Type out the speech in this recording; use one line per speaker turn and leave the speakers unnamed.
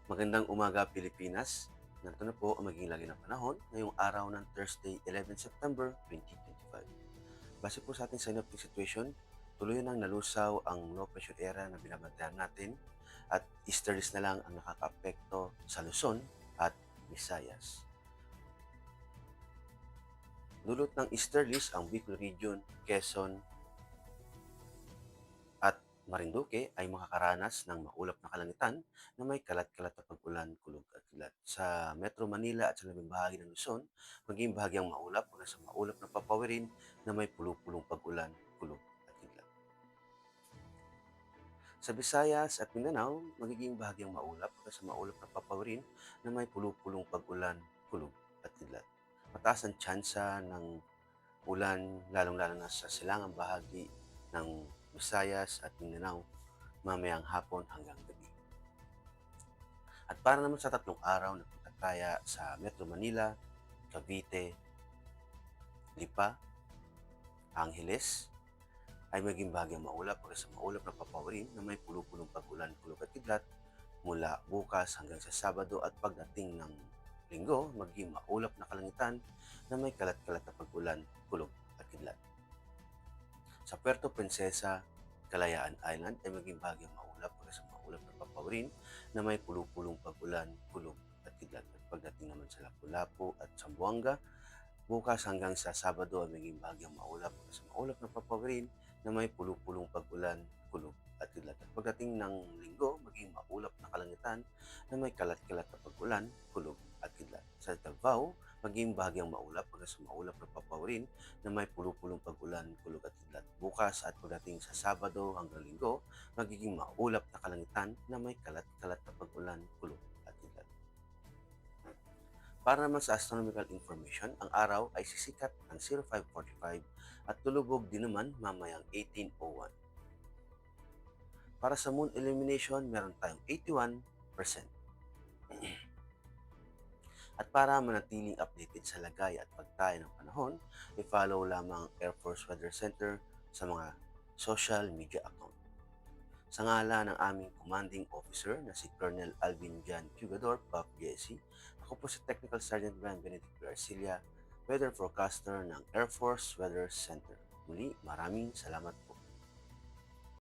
Magandang umaga, Pilipinas. Narito na po ang magiging lagi ng panahon ngayong araw ng Thursday, 11 September 2025. Base po sa ating synoptic situation, tuloy nang nalusaw ang low pressure area na binabantayan natin at easterlies na lang ang nakakaapekto sa Luzon at Visayas. Dulot ng easterlies ang Bicol Region, Quezon at Marinduque ay makakaranas ng maulap na kalangitan na may kalat-kalat na pag-ulan, kulog at kilat. Sa Metro Manila at sa labing bahagi ng Luzon, maging bahagyang maulap hanggang sa maulap na papawirin na may pulupulong pag-ulan, kulog at kidlat. Sa Visayas at Mindanao, magiging bahagyang maulap hanggang sa maulap na papawirin na may pulupulong pag-ulan, kulog at kidlat. Mataas ang tsansa ng ulan lalong-lalo na sa silangang bahagi ng Visayas at Mindanao mamayang hapon hanggang gabi. At para naman sa tatlong araw na pagtataya sa Metro Manila, Cavite, Lipa, Angeles, ay maging bahagyang maulap hanggang sa maulap na papawirin na may pulupulong pag-ulan, kulog at kidlat mula bukas hanggang sa Sabado at pagdating ng Linggo, maging maulap na kalangitan na may kalat-kalat na pag-ulan, kulog at kidlat. Sa Puerto Princesa, Kalayaan Island ay maging bahagyang maulap hanggang sa maulap na papawirin na may pulupulong pag-ulan, kulog at kidlat. At pagdating naman sa Lapu-Lapu at Zamboanga, bukas hanggang sa Sabado ay maging bahagyang maulap hanggang sa maulap na papawirin na may pulupulong pag-ulan, kulog at kidlat. At pagdating ng Linggo, maging maulap na kalangitan na may kalat-kalat na pag-ulan, kulog at kidlat. Sa Davao, maging bahagyang maulap hanggang sa maulap na papawirin na may pulupulong pag-ulan, kulog at kidlat. Bukas at pagdating sa Sabado hanggang Linggo, magiging maulap na kalangitan na may kalat-kalat na pag-ulan, kulog at kidlat. Para naman sa astronomical information, ang araw ay sisikat ng 0545 at lulubog din naman mamayang 1801. Para sa moon illumination, meron tayong 81%. At para manatiling updated sa lagay at pagtayo ng panahon, i-follow lamang ang Air Force Weather Center sa mga social media account. Sa ngala ng aming commanding officer na si Colonel Alvin Jan Cugador, Puff JC, ako po si Technical Sergeant Brian Benedict Garcia, Weather Forecaster ng Air Force Weather Center. Muli, maraming salamat